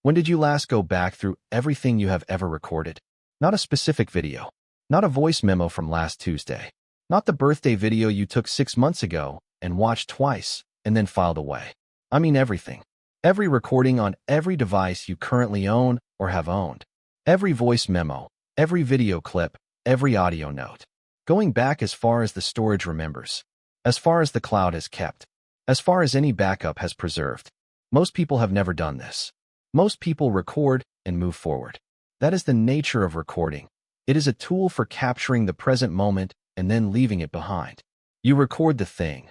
When did you last go back through everything you have ever recorded? Not a specific video. Not a voice memo from last Tuesday. Not the birthday video you took 6 months ago and watched twice and then filed away. I mean everything. Every recording on every device you currently own or have owned. Every voice memo, every video clip, every audio note. Going back as far as the storage remembers. As far as the cloud has kept. As far as any backup has preserved. Most people have never done this. Most people record and move forward. That is the nature of recording. It is a tool for capturing the present moment and then leaving it behind. You record the thing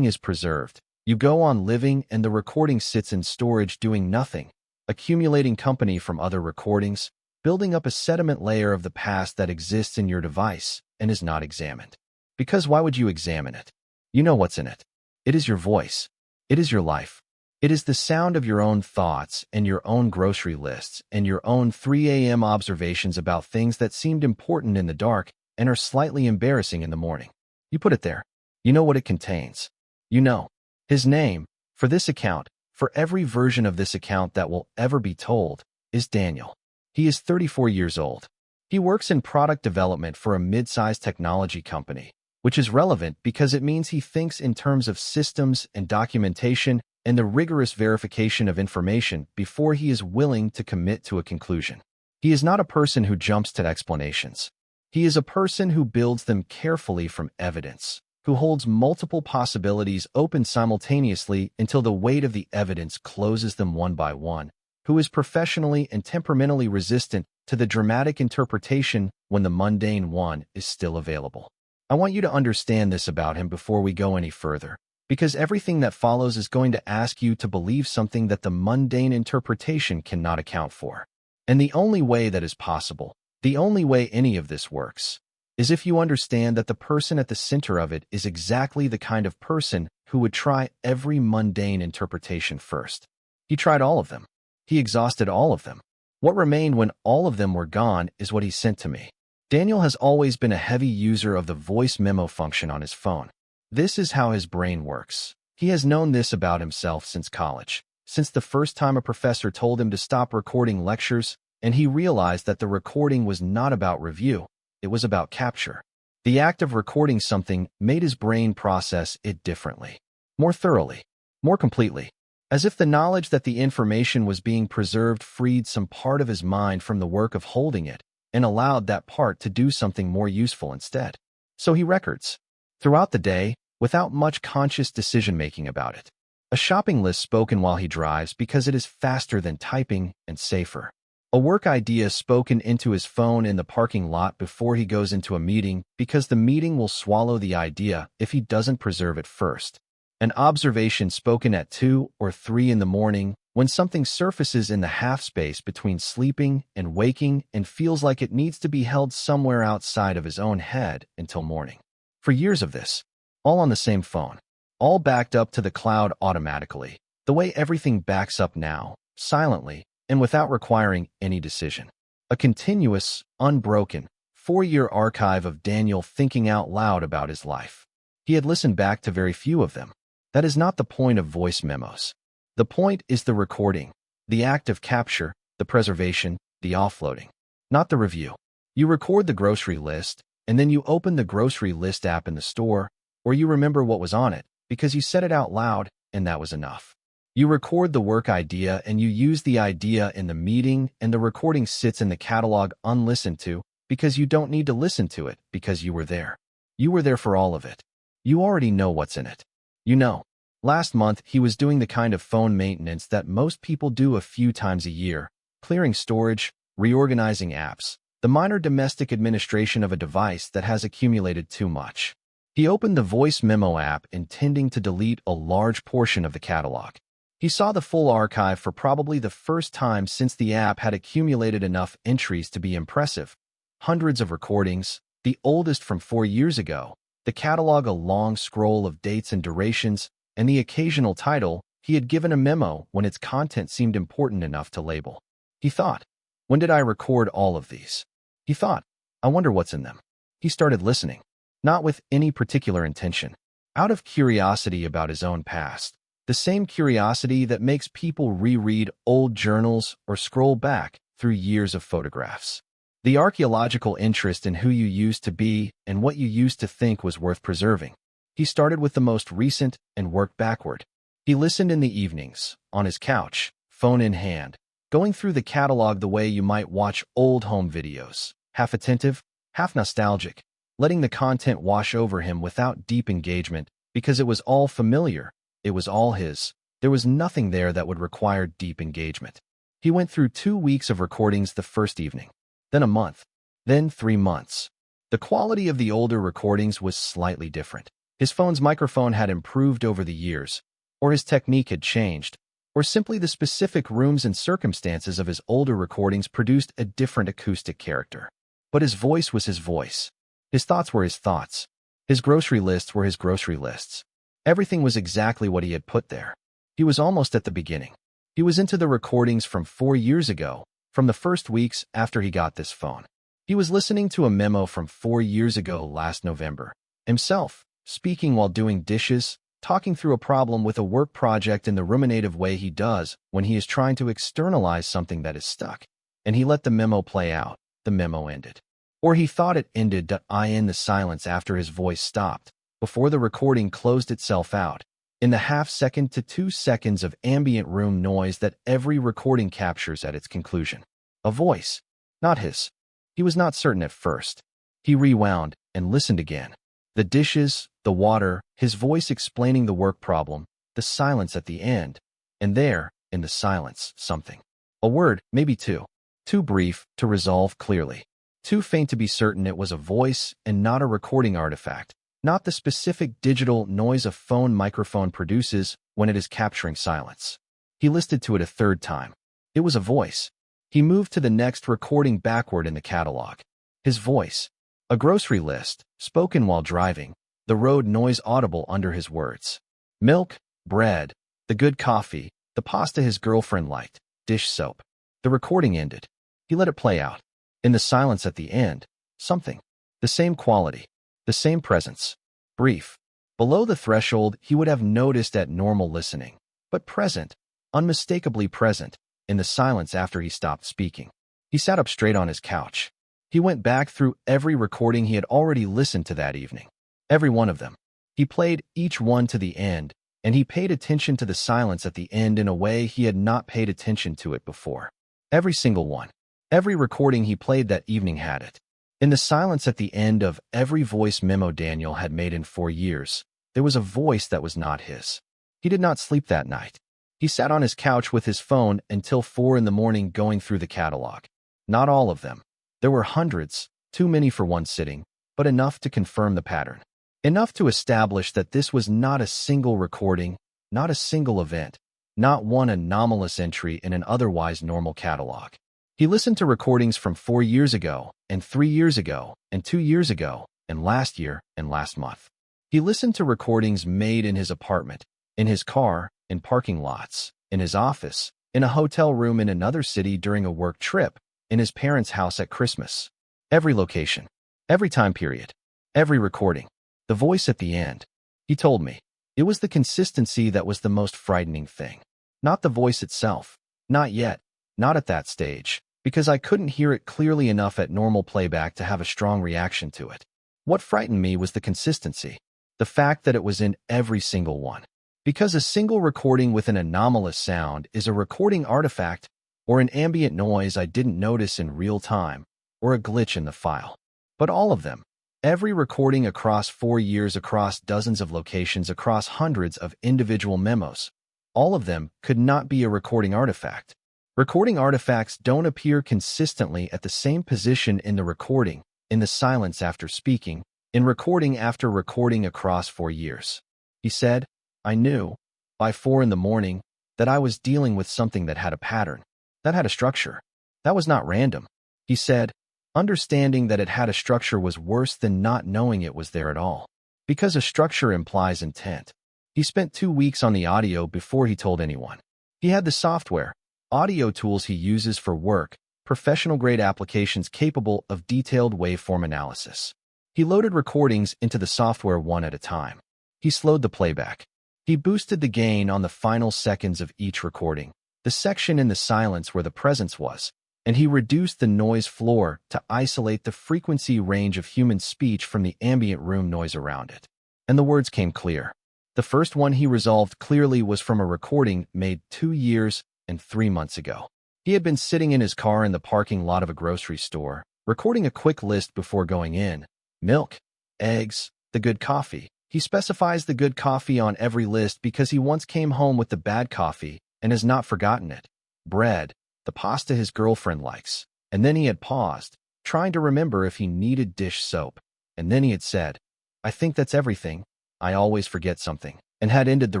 is preserved. You go on living and the recording sits in storage doing nothing, accumulating company from other recordings, building up a sediment layer of the past that exists in your device and is not examined. Because why would you examine it? You know what's in it. It is your voice. It is your life. It is the sound of your own thoughts and your own grocery lists and your own 3 a.m. observations about things that seemed important in the dark and are slightly embarrassing in the morning. You put it there. You know what it contains. You know. His name, for this account, for every version of this account that will ever be told, is Daniel. He is 34 years old. He works in product development for a mid-sized technology company, which is relevant because it means he thinks in terms of systems and documentation and the rigorous verification of information before he is willing to commit to a conclusion. He is not a person who jumps to explanations. He is a person who builds them carefully from evidence, who holds multiple possibilities open simultaneously until the weight of the evidence closes them one by one, who is professionally and temperamentally resistant to the dramatic interpretation when the mundane one is still available. I want you to understand this about him before we go any further, because everything that follows is going to ask you to believe something that the mundane interpretation cannot account for. And the only way that is possible, the only way any of this works, is if you understand that the person at the center of it is exactly the kind of person who would try every mundane interpretation first. He tried all of them. He exhausted all of them. What remained when all of them were gone is what he sent to me. Daniel has always been a heavy user of the voice memo function on his phone. This is how his brain works. He has known this about himself since college, since the first time a professor told him to stop recording lectures, and he realized that the recording was not about review, it was about capture. The act of recording something made his brain process it differently, more thoroughly, more completely, as if the knowledge that the information was being preserved freed some part of his mind from the work of holding it and allowed that part to do something more useful instead. So he records. Throughout the day, without much conscious decision-making about it. A shopping list spoken while he drives because it is faster than typing and safer. A work idea spoken into his phone in the parking lot before he goes into a meeting because the meeting will swallow the idea if he doesn't preserve it first. An observation spoken at 2 or 3 in the morning when something surfaces in the half space between sleeping and waking and feels like it needs to be held somewhere outside of his own head until morning. For years of this, all on the same phone, all backed up to the cloud automatically, the way everything backs up now, silently, and without requiring any decision. A continuous, unbroken, 4-year archive of Daniel thinking out loud about his life. He had listened back to very few of them. That is not the point of voice memos. The point is the recording, the act of capture, the preservation, the offloading, not the review. You record the grocery list, and then you open the grocery list app in the store, or you remember what was on it, because you said it out loud, and that was enough. You record the work idea, and you use the idea in the meeting, and the recording sits in the catalog unlistened to, because you don't need to listen to it, because you were there. You were there for all of it. You already know what's in it. You know. Last month, he was doing the kind of phone maintenance that most people do a few times a year, clearing storage, reorganizing apps, the minor domestic administration of a device that has accumulated too much. He opened the voice memo app intending to delete a large portion of the catalog. He saw the full archive for probably the first time since the app had accumulated enough entries to be impressive. Hundreds of recordings, the oldest from 4 years ago, the catalog a long scroll of dates and durations, and the occasional title. He had given a memo when its content seemed important enough to label. He thought, when did I record all of these? He thought, I wonder what's in them. He started listening, not with any particular intention, out of curiosity about his own past. The same curiosity that makes people reread old journals or scroll back through years of photographs. The archaeological interest in who you used to be and what you used to think was worth preserving. He started with the most recent and worked backward. He listened in the evenings, on his couch, phone in hand, going through the catalog the way you might watch old home videos, half attentive, half nostalgic, letting the content wash over him without deep engagement because it was all familiar, it was all his. There was nothing there that would require deep engagement. He went through 2 weeks of recordings the first evening, then a month, then 3 months. The quality of the older recordings was slightly different. His phone's microphone had improved over the years, or his technique had changed, or simply the specific rooms and circumstances of his older recordings produced a different acoustic character. But his voice was his voice. His thoughts were his thoughts. His grocery lists were his grocery lists. Everything was exactly what he had put there. He was almost at the beginning. He was into the recordings from 4 years ago, from the first weeks after he got this phone. He was listening to a memo from 4 years ago last November. Himself, speaking while doing dishes, talking through a problem with a work project in the ruminative way he does when he is trying to externalize something that is stuck. And he let the memo play out. The memo ended. Or he thought it ended. In the silence after his voice stopped, before the recording closed itself out, in the half-second to 2 seconds of ambient room noise that every recording captures at its conclusion. A voice, not his. He was not certain at first. He rewound and listened again. The dishes, the water, his voice explaining the work problem, the silence at the end, and there, in the silence, something. A word, maybe two. Too brief to resolve clearly. Too faint to be certain it was a voice and not a recording artifact, not the specific digital noise a phone microphone produces when it is capturing silence. He listened to it a third time. It was a voice. He moved to the next recording backward in the catalog. His voice. A grocery list, spoken while driving, the road noise audible under his words. Milk, bread, the good coffee, the pasta his girlfriend liked, dish soap. The recording ended. He let it play out. In the silence at the end, something. The same quality. The same presence. Brief. Below the threshold he would have noticed at normal listening, but present, unmistakably present, in the silence after he stopped speaking. He sat up straight on his couch. He went back through every recording he had already listened to that evening. Every one of them. He played each one to the end, and he paid attention to the silence at the end in a way he had not paid attention to it before. Every single one. Every recording he played that evening had it. In the silence at the end of every voice memo Daniel had made in 4 years, there was a voice that was not his. He did not sleep that night. He sat on his couch with his phone until 4 in the morning going through the catalog. Not all of them. There were hundreds, too many for one sitting, but enough to confirm the pattern. Enough to establish that this was not a single recording, not a single event, not one anomalous entry in an otherwise normal catalog. He listened to recordings from 4 years ago, and 3 years ago, and 2 years ago, and last year, and last month. He listened to recordings made in his apartment, in his car, in parking lots, in his office, in a hotel room in another city during a work trip, in his parents' house at Christmas. Every location, every time period, every recording. The voice at the end. He told me. It was the consistency that was the most frightening thing. Not the voice itself. Not yet. Not at that stage. Because I couldn't hear it clearly enough at normal playback to have a strong reaction to it. What frightened me was the consistency. The fact that it was in every single one. Because a single recording with an anomalous sound is a recording artifact, or an ambient noise I didn't notice in real time, or a glitch in the file. But all of them, every recording across 4 years, across dozens of locations, across hundreds of individual memos, all of them could not be a recording artifact. Recording artifacts don't appear consistently at the same position in the recording, in the silence after speaking, in recording after recording across 4 years. He said, I knew, by 4 in the morning, that I was dealing with something that had a pattern, that had a structure. That was not random. He said, understanding that it had a structure was worse than not knowing it was there at all. Because a structure implies intent. He spent 2 weeks on the audio before he told anyone. He had the software, audio tools he uses for work, professional-grade applications capable of detailed waveform analysis. He loaded recordings into the software one at a time. He slowed the playback. He boosted the gain on the final seconds of each recording, the section in the silence where the presence was, and he reduced the noise floor to isolate the frequency range of human speech from the ambient room noise around it. And the words came clear. The first one he resolved clearly was from a recording made 2 years and 3 months ago. He had been sitting in his car in the parking lot of a grocery store, recording a quick list before going in. Milk, eggs, the good coffee. He specifies the good coffee on every list because he once came home with the bad coffee and has not forgotten it. Bread, the pasta his girlfriend likes. And then he had paused, trying to remember if he needed dish soap. And then he had said, "I think that's everything. I always forget something," and had ended the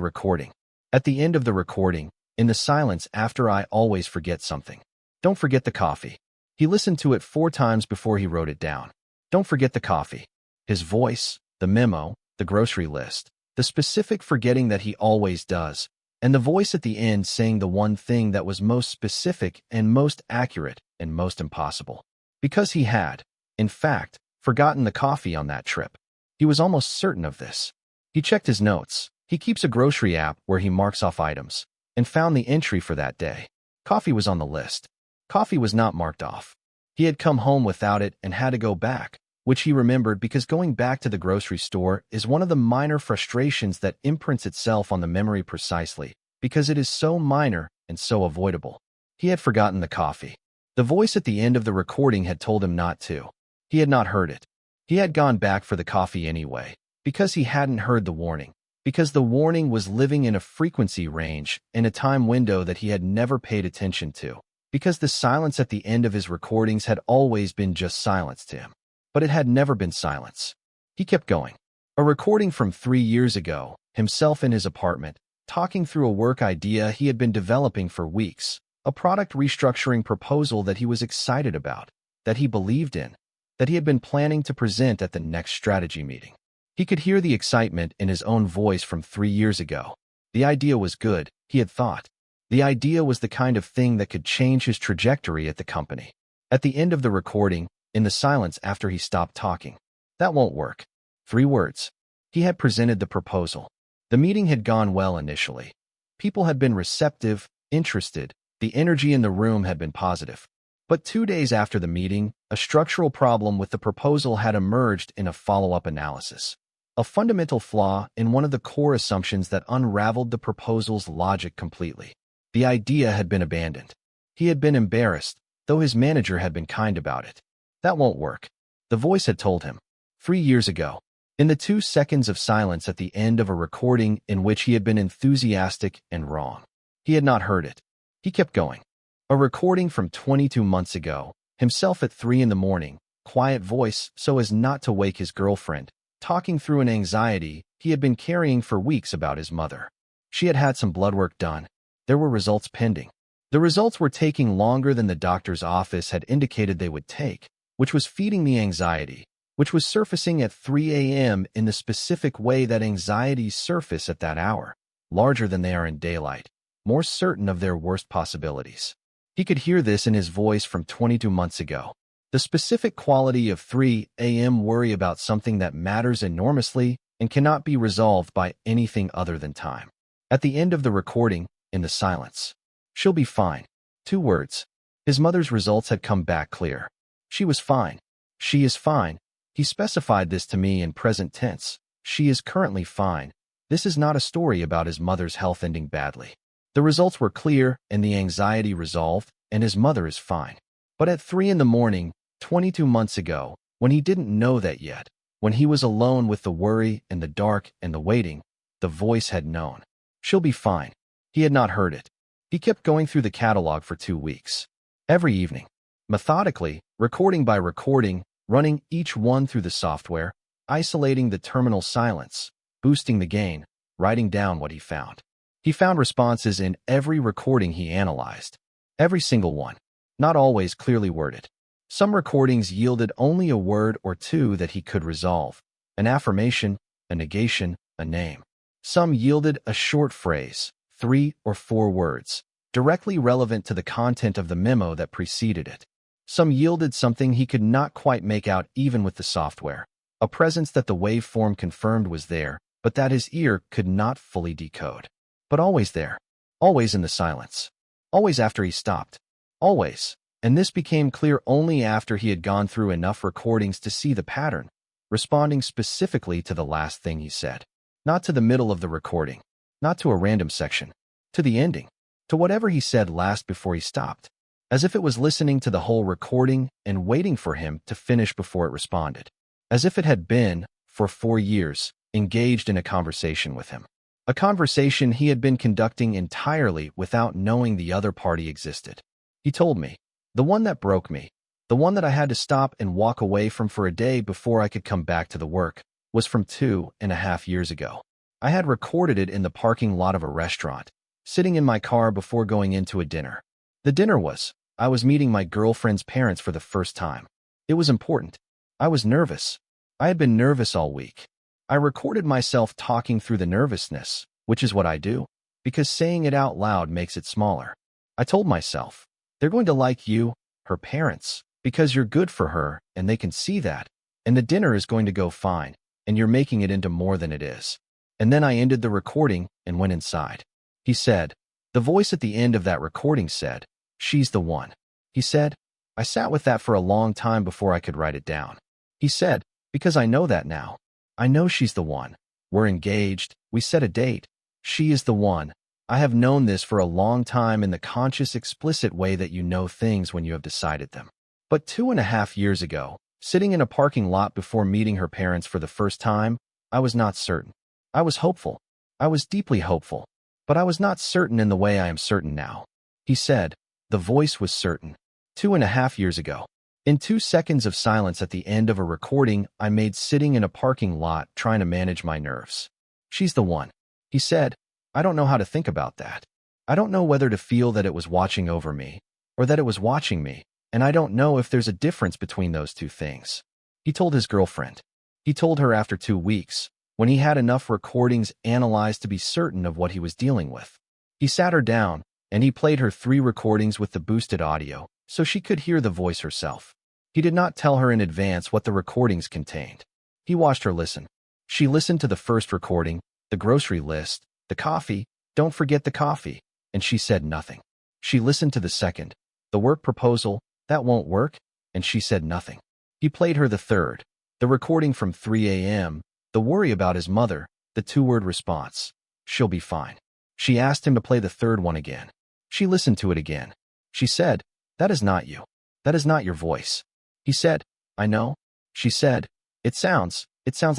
recording. At the end of the recording, in the silence after "I always forget something," "Don't forget the coffee." He listened to it 4 times before he wrote it down. "Don't forget the coffee." His voice, the memo, the grocery list, the specific forgetting that he always does, and the voice at the end saying the one thing that was most specific and most accurate and most impossible. Because he had, in fact, forgotten the coffee on that trip. He was almost certain of this. He checked his notes. He keeps a grocery app where he marks off items, and found the entry for that day. Coffee was on the list. Coffee was not marked off. He had come home without it and had to go back, which he remembered because going back to the grocery store is one of the minor frustrations that imprints itself on the memory precisely because it is so minor and so avoidable. He had forgotten the coffee. The voice at the end of the recording had told him not to. He had not heard it. He had gone back for the coffee anyway, because he hadn't heard the warning, because the warning was living in a frequency range in a time window that he had never paid attention to, because the silence at the end of his recordings had always been just silence to him. But it had never been silence. He kept going. A recording from 3 years ago, himself in his apartment, talking through a work idea he had been developing for weeks, a product restructuring proposal that he was excited about, that he believed in, that he had been planning to present at the next strategy meeting. He could hear the excitement in his own voice from 3 years ago. The idea was good, he had thought. The idea was the kind of thing that could change his trajectory at the company. At the end of the recording, in the silence after he stopped talking, "That won't work." 3 words. He had presented the proposal. The meeting had gone well initially. People had been receptive, interested. The energy in the room had been positive. But 2 days after the meeting, a structural problem with the proposal had emerged in a follow-up analysis. A fundamental flaw in one of the core assumptions that unraveled the proposal's logic completely. The idea had been abandoned. He had been embarrassed, though his manager had been kind about it. "That won't work," the voice had told him. 3 years ago, in the 2 seconds of silence at the end of a recording in which he had been enthusiastic and wrong. He had not heard it. He kept going. A recording from 22 months ago, himself at 3 in the morning, quiet voice so as not to wake his girlfriend, talking through an anxiety he had been carrying for weeks about his mother. She had had some blood work done. There were results pending. The results were taking longer than the doctor's office had indicated they would take, which was feeding the anxiety, which was surfacing at 3 a.m. in the specific way that anxieties surface at that hour, larger than they are in daylight, more certain of their worst possibilities. He could hear this in his voice from 22 months ago. The specific quality of 3 a.m. worry about something that matters enormously and cannot be resolved by anything other than time. At the end of the recording, in the silence, "She'll be fine." 2 words. His mother's results had come back clear. She was fine. She is fine. He specified this to me in present tense. She is currently fine. This is not a story about his mother's health ending badly. The results were clear and the anxiety resolved, and his mother is fine. But at 3 in the morning, 22 months ago, when he didn't know that yet, when he was alone with the worry and the dark and the waiting, the voice had known. She'll be fine. He had not heard it. He kept going through the catalog for 2 weeks. Every evening, methodically, recording by recording, running each one through the software, isolating the terminal silence, boosting the gain, writing down what he found. He found responses in every recording he analyzed. Every single one. Not always clearly worded. Some recordings yielded only a word or 2 that he could resolve. An affirmation, a negation, a name. Some yielded a short phrase, 3 or 4 words, directly relevant to the content of the memo that preceded it. Some yielded something he could not quite make out even with the software. A presence that the waveform confirmed was there, but that his ear could not fully decode. But always there, always in the silence, always after he stopped, always. And this became clear only after he had gone through enough recordings to see the pattern, responding specifically to the last thing he said. Not to the middle of the recording, not to a random section, to the ending, to whatever he said last before he stopped, as if it was listening to the whole recording and waiting for him to finish before it responded, as if it had been, for 4 years, engaged in a conversation with him. A conversation he had been conducting entirely without knowing the other party existed. He told me, the one that broke me, the one that I had to stop and walk away from for a day before I could come back to the work, was from 2.5 years ago. I had recorded it in the parking lot of a restaurant, sitting in my car before going into a dinner. The dinner was, I was meeting my girlfriend's parents for the first time. It was important. I was nervous. I had been nervous all week. I recorded myself talking through the nervousness, which is what I do, because saying it out loud makes it smaller. I told myself, they're going to like you, her parents, because you're good for her and they can see that, and the dinner is going to go fine, and you're making it into more than it is. And then I ended the recording and went inside. He said, the voice at the end of that recording said, she's the one. He said, I sat with that for a long time before I could write it down. He said, because I know that now. I know she's the one. We're engaged. We set a date. She is the one. I have known this for a long time in the conscious, explicit way that you know things when you have decided them. But 2.5 years ago, sitting in a parking lot before meeting her parents for the first time, I was not certain. I was hopeful. I was deeply hopeful. But I was not certain in the way I am certain now. He said, the voice was certain. 2.5 years ago. In 2 seconds of silence at the end of a recording I made sitting in a parking lot trying to manage my nerves. She's the one. He said, I don't know how to think about that. I don't know whether to feel that it was watching over me, or that it was watching me, and I don't know if there's a difference between those two things. He told his girlfriend. He told her after 2 weeks, when he had enough recordings analyzed to be certain of what he was dealing with. He sat her down, and he played her 3 recordings with the boosted audio, so she could hear the voice herself. He did not tell her in advance what the recordings contained. He watched her listen. She listened to the first recording, the grocery list, the coffee, don't forget the coffee, and she said nothing. She listened to the second, the work proposal, that won't work, and she said nothing. He played her the third, the recording from 3 a.m., the worry about his mother, the 2-word response, she'll be fine. She asked him to play the third one again. She listened to it again. She said, that is not you. That is not your voice. He said, I know. She said, it sounds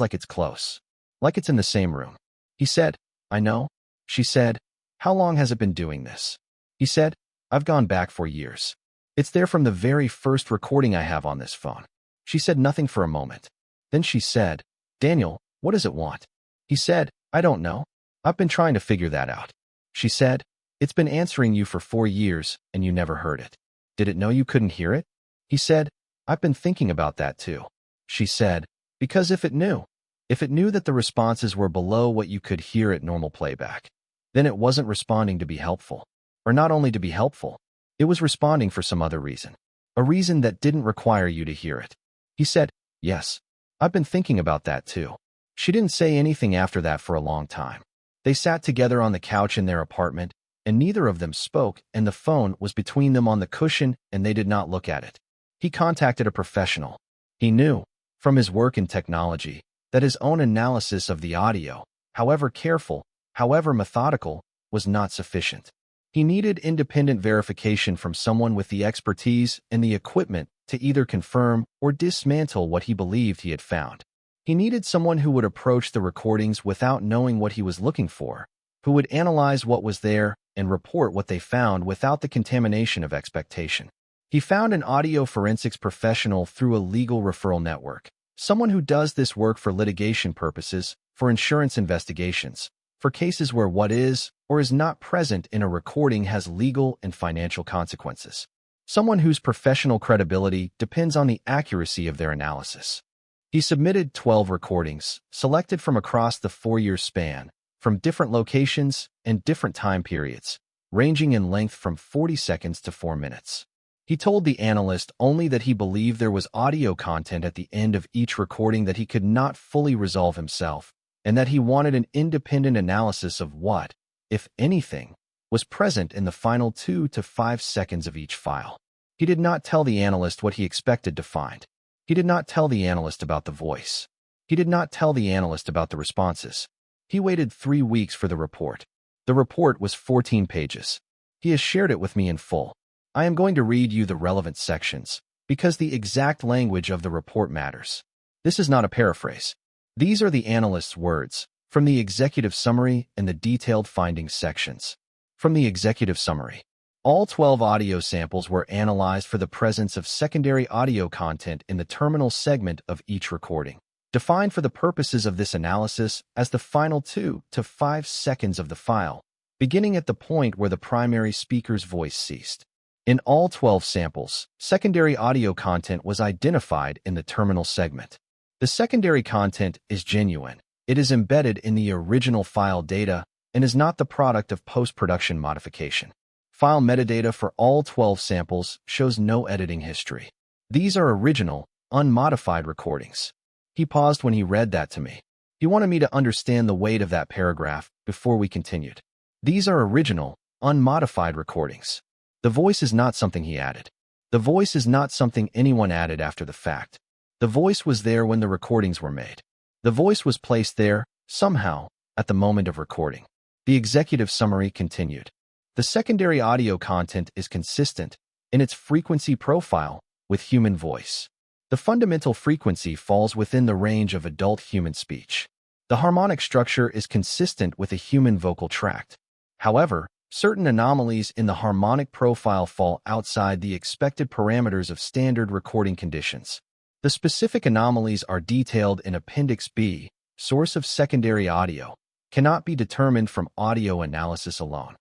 like it's close. Like it's in the same room. He said, I know. She said, how long has it been doing this? He said, I've gone back 4 years. It's there from the very first recording I have on this phone. She said nothing for a moment. Then she said, Daniel, what does it want? He said, I don't know. I've been trying to figure that out. She said, it's been answering you for 4 years and you never heard it. Did it know you couldn't hear it? He said, I've been thinking about that too. She said, because if it knew that the responses were below what you could hear at normal playback, then it wasn't responding to be helpful. Or not only to be helpful, it was responding for some other reason. A reason that didn't require you to hear it. He said, yes, I've been thinking about that too. She didn't say anything after that for a long time. They sat together on the couch in their apartment, and neither of them spoke, and the phone was between them on the cushion, and they did not look at it. He contacted a professional. He knew, from his work in technology, that his own analysis of the audio, however careful, however methodical, was not sufficient. He needed independent verification from someone with the expertise and the equipment to either confirm or dismantle what he believed he had found. He needed someone who would approach the recordings without knowing what he was looking for, who would analyze what was there and report what they found without the contamination of expectation. He found an audio forensics professional through a legal referral network, someone who does this work for litigation purposes, for insurance investigations, for cases where what is or is not present in a recording has legal and financial consequences. Someone whose professional credibility depends on the accuracy of their analysis. He submitted 12 recordings, selected from across the 4-year span, from different locations and different time periods, ranging in length from 40 seconds to 4 minutes. He told the analyst only that he believed there was audio content at the end of each recording that he could not fully resolve himself, and that he wanted an independent analysis of what, if anything, was present in the final 2 to 5 seconds of each file. He did not tell the analyst what he expected to find. He did not tell the analyst about the voice. He did not tell the analyst about the responses. He waited 3 weeks for the report. The report was 14 pages. He has shared it with me in full. I am going to read you the relevant sections, because the exact language of the report matters. This is not a paraphrase. These are the analyst's words, from the executive summary and the detailed findings sections. From the executive summary, all 12 audio samples were analyzed for the presence of secondary audio content in the terminal segment of each recording, defined for the purposes of this analysis as the final 2 to 5 seconds of the file, beginning at the point where the primary speaker's voice ceased. In all 12 samples, secondary audio content was identified in the terminal segment. The secondary content is genuine. It is embedded in the original file data and is not the product of post-production modification. File metadata for all 12 samples shows no editing history. These are original, unmodified recordings. He paused when he read that to me. He wanted me to understand the weight of that paragraph before we continued. These are original, unmodified recordings. The voice is not something he added. The voice is not something anyone added after the fact. The voice was there when the recordings were made. The voice was placed there, somehow, at the moment of recording. The executive summary continued. The secondary audio content is consistent in its frequency profile with human voice. The fundamental frequency falls within the range of adult human speech. The harmonic structure is consistent with a human vocal tract. However, certain anomalies in the harmonic profile fall outside the expected parameters of standard recording conditions. The specific anomalies are detailed in Appendix B. Source of secondary audio cannot be determined from audio analysis alone.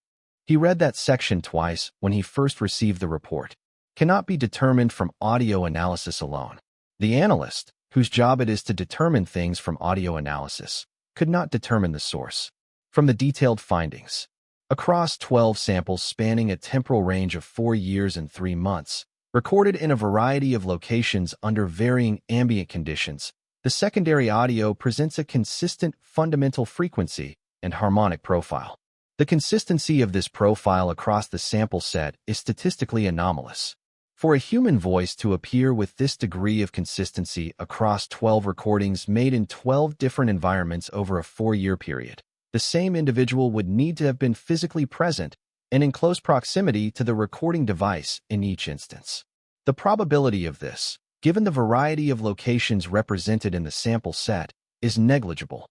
He read that section twice when he first received the report. Cannot be determined from audio analysis alone. The analyst, whose job it is to determine things from audio analysis, could not determine the source. From the detailed findings, across 12 samples spanning a temporal range of 4 years and 3 months, recorded in a variety of locations under varying ambient conditions, the secondary audio presents a consistent fundamental frequency and harmonic profile. The consistency of this profile across the sample set is statistically anomalous. For a human voice to appear with this degree of consistency across 12 recordings made in 12 different environments over a 4-year period, the same individual would need to have been physically present and in close proximity to the recording device in each instance. The probability of this, given the variety of locations represented in the sample set, is negligible.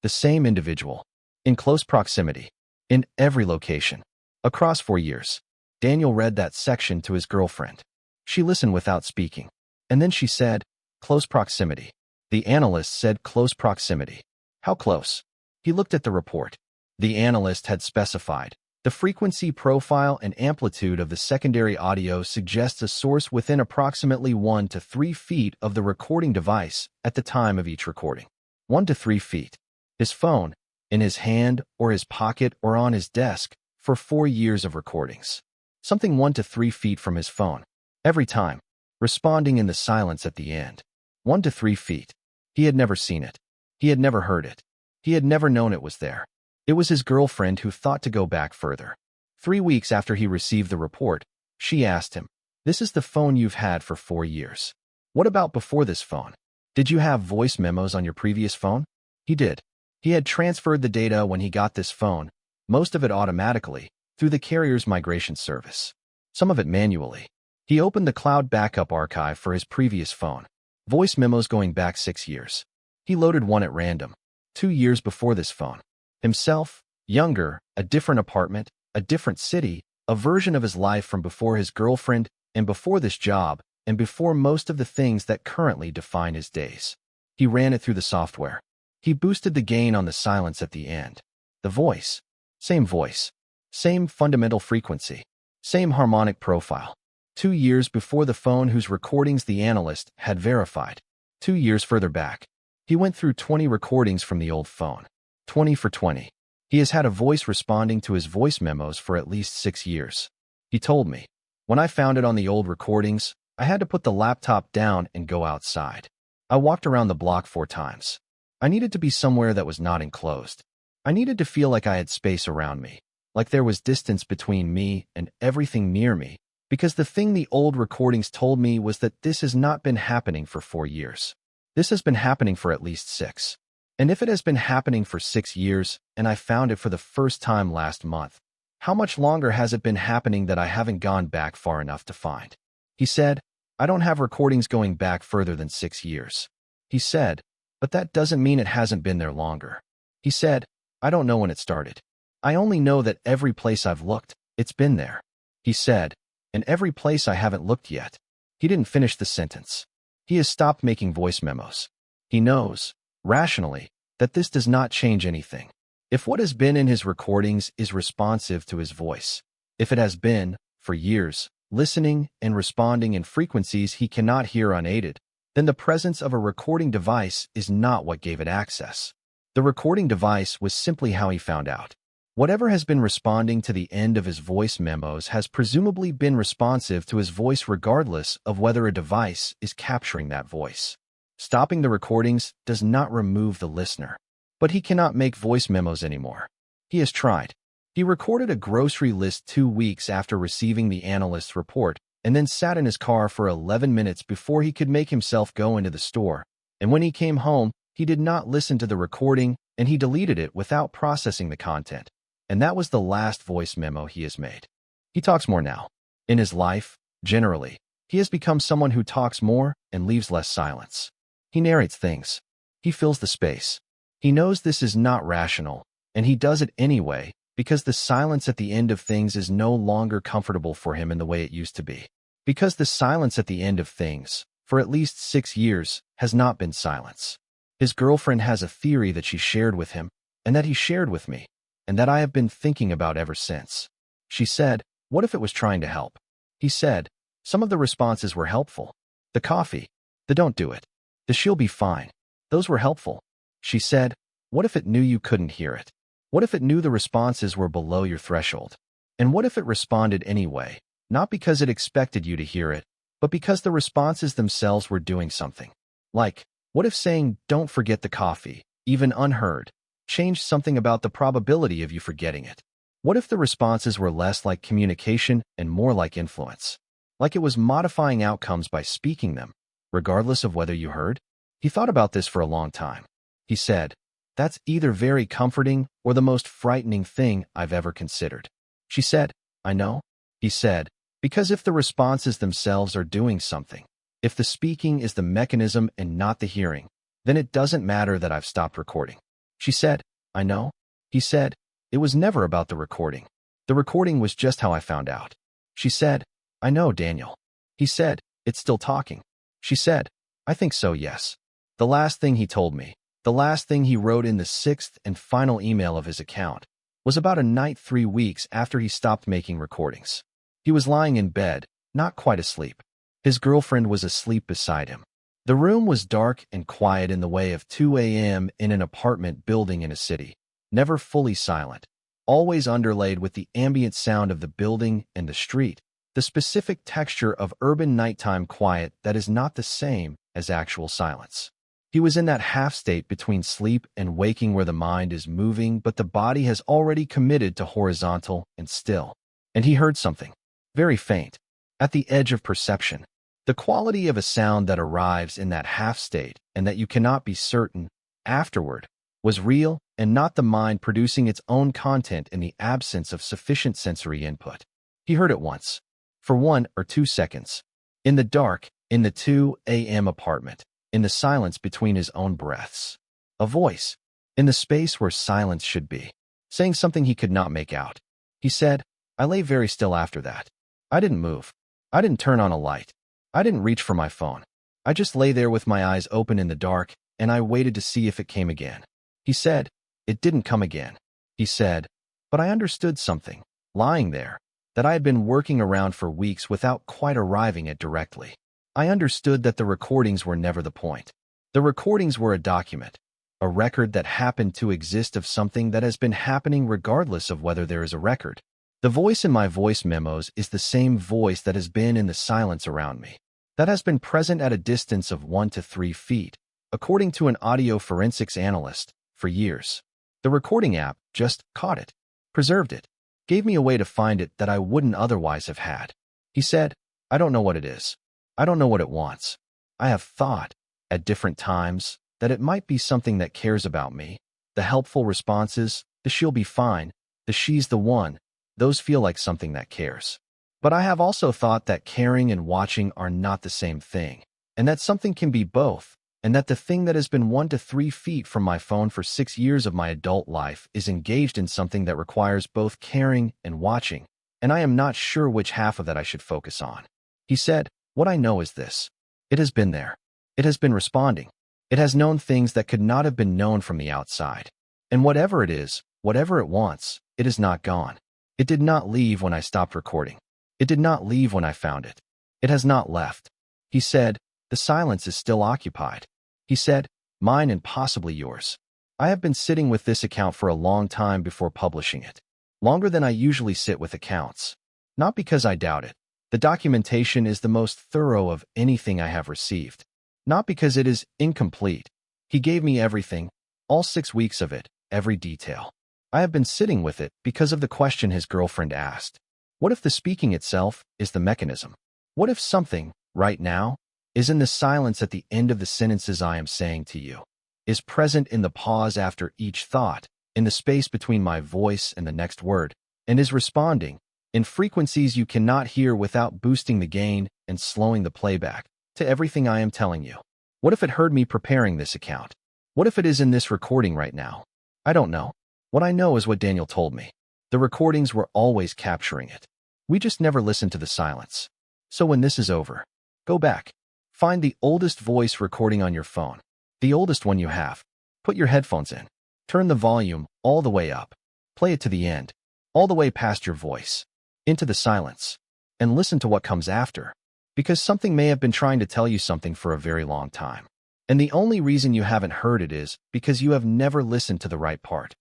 The same individual, in close proximity, in every location, across 4 years. Daniel read that section to his girlfriend. She listened without speaking, and then she said, "Close proximity." The analyst said, "Close proximity. How close?" He looked at the report. The analyst had specified, the frequency profile and amplitude of the secondary audio suggests a source within approximately 1 to 3 feet of the recording device at the time of each recording. 1 to 3 feet. His phone, in his hand or his pocket or on his desk, for 4 years of recordings. Something 1 to 3 feet from his phone. Every time, responding in the silence at the end. 1 to 3 feet. He had never seen it. He had never heard it. He had never known it was there. It was his girlfriend who thought to go back further. 3 weeks after he received the report, she asked him, "This is the phone you've had for 4 years. What about before this phone? Did you have voice memos on your previous phone?" He did. He had transferred the data when he got this phone, most of it automatically, through the carrier's migration service. Some of it manually. He opened the cloud backup archive for his previous phone. Voice memos going back 6 years. He loaded one at random. 2 years before this phone. Himself, younger, a different apartment, a different city, a version of his life from before his girlfriend and before this job and before most of the things that currently define his days. He ran it through the software. He boosted the gain on the silence at the end. The voice. Same fundamental frequency. Same harmonic profile. 2 years before the phone whose recordings the analyst had verified. 2 years further back. He went through 20 recordings from the old phone. 20 for 20. He has had a voice responding to his voice memos for at least 6 years. He told me, "When I found it on the old recordings, I had to put the laptop down and go outside. I walked around the block 4 times. I needed to be somewhere that was not enclosed. I needed to feel like I had space around me, like there was distance between me and everything near me, because the thing the old recordings told me was that this has not been happening for 4 years. This has been happening for at least 6. And if it has been happening for 6 years, and I found it for the first time last month, how much longer has it been happening that I haven't gone back far enough to find? He said, I don't have recordings going back further than 6 years. He said, but that doesn't mean it hasn't been there longer. He said, I don't know when it started. I only know that every place I've looked, it's been there. He said, and every place I haven't looked yet. He didn't finish the sentence. He has stopped making voice memos. He knows, rationally, that this does not change anything. If what has been in his recordings is responsive to his voice, if it has been, for years, listening and responding in frequencies he cannot hear unaided, then the presence of a recording device is not what gave it access. The recording device was simply how he found out. Whatever has been responding to the end of his voice memos has presumably been responsive to his voice regardless of whether a device is capturing that voice. Stopping the recordings does not remove the listener, but he cannot make voice memos anymore. He has tried. He recorded a grocery list 2 weeks after receiving the analyst's report and then sat in his car for 11 minutes before he could make himself go into the store. And when he came home, he did not listen to the recording and he deleted it without processing the content. And that was the last voice memo he has made. He talks more now. In his life, generally, he has become someone who talks more and leaves less silence. He narrates things. He fills the space. He knows this is not rational, and he does it anyway because the silence at the end of things is no longer comfortable for him in the way it used to be. Because the silence at the end of things, for at least 6 years, has not been silence. His girlfriend has a theory that she shared with him, and that he shared with me, and that I have been thinking about ever since. She said, what if it was trying to help? He said, some of the responses were helpful. The coffee, the don't do it, the she'll be fine, those were helpful. She said, what if it knew you couldn't hear it? What if it knew the responses were below your threshold? And what if it responded anyway, not because it expected you to hear it, but because the responses themselves were doing something? Like, what if saying, don't forget the coffee, even unheard, changed something about the probability of you forgetting it? What if the responses were less like communication and more like influence? Like it was modifying outcomes by speaking them, regardless of whether you heard? He thought about this for a long time. He said, that's either very comforting or the most frightening thing I've ever considered. She said, I know. He said, because if the responses themselves are doing something, if the speaking is the mechanism and not the hearing, then it doesn't matter that I've stopped recording. She said, I know. He said, it was never about the recording. The recording was just how I found out. She said, I know, Daniel. He said, it's still talking. She said, I think so, yes. The last thing he told me, the last thing he wrote in the 6th and final email of his account, was about a night 3 weeks after he stopped making recordings. He was lying in bed, not quite asleep. His girlfriend was asleep beside him. The room was dark and quiet in the way of 2 a.m. in an apartment building in a city, never fully silent, always underlaid with the ambient sound of the building and the street, the specific texture of urban nighttime quiet that is not the same as actual silence. He was in that half state between sleep and waking where the mind is moving but the body has already committed to horizontal and still. And he heard something, very faint, at the edge of perception. The quality of a sound that arrives in that half state and that you cannot be certain, afterward, was real and not the mind producing its own content in the absence of sufficient sensory input. He heard it once, for 1 or 2 seconds, in the dark, in the 2 a.m. apartment, in the silence between his own breaths. A voice, in the space where silence should be, saying something he could not make out. He said, I lay very still after that. I didn't move. I didn't turn on a light. I didn't reach for my phone. I just lay there with my eyes open in the dark, and I waited to see if it came again. He said, it didn't come again. He said, but I understood something, lying there, that I had been working around for weeks without quite arriving at directly. I understood that the recordings were never the point. The recordings were a document, a record that happened to exist of something that has been happening regardless of whether there is a record. The voice in my voice memos is the same voice that has been in the silence around me, that has been present at a distance of 1 to 3 feet, according to an audio forensics analyst, for years. The recording app just caught it, preserved it, gave me a way to find it that I wouldn't otherwise have had. He said, I don't know what it is. I don't know what it wants. I have thought, at different times, that it might be something that cares about me. The helpful responses, the she'll be fine, the she's the one, those feel like something that cares. But I have also thought that caring and watching are not the same thing, and that something can be both, and that the thing that has been 1 to 3 feet from my phone for 6 years of my adult life is engaged in something that requires both caring and watching, and I am not sure which half of that I should focus on. He said, what I know is this. It has been there. It has been responding. It has known things that could not have been known from the outside. And whatever it is, whatever it wants, it is not gone. It did not leave when I stopped recording. It did not leave when I found it. It has not left. He said, the silence is still occupied. He said, mine and possibly yours. I have been sitting with this account for a long time before publishing it. Longer than I usually sit with accounts. Not because I doubt it. The documentation is the most thorough of anything I have received. Not because it is incomplete. He gave me everything, all 6 weeks of it, every detail. I have been sitting with it because of the question his girlfriend asked. What if the speaking itself is the mechanism? What if something, right now, is in the silence at the end of the sentences I am saying to you, is present in the pause after each thought, in the space between my voice and the next word, and is responding, in frequencies you cannot hear without boosting the gain and slowing the playback, to everything I am telling you? What if it heard me preparing this account? What if it is in this recording right now? I don't know. What I know is what Daniel told me. The recordings were always capturing it. We just never listened to the silence. So when this is over, go back. Find the oldest voice recording on your phone. The oldest one you have. Put your headphones in. Turn the volume all the way up. Play it to the end. All the way past your voice. Into the silence. And listen to what comes after. Because something may have been trying to tell you something for a very long time. And the only reason you haven't heard it is because you have never listened to the right part.